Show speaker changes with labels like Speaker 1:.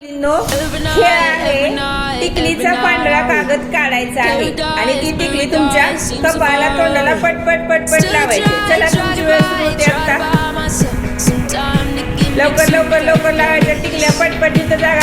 Speaker 1: हे आहे टिकलीचा पांढरा कागद काढायचा आहे आणि ती टिकली तुमच्या कपाळाला तोंडाला पटपट पटपट लावायची. चला तुमची वेळ सुरू होते आता. लवकर लवकर लवकर लावायचं. टिकल्या पटपट जिथं जागा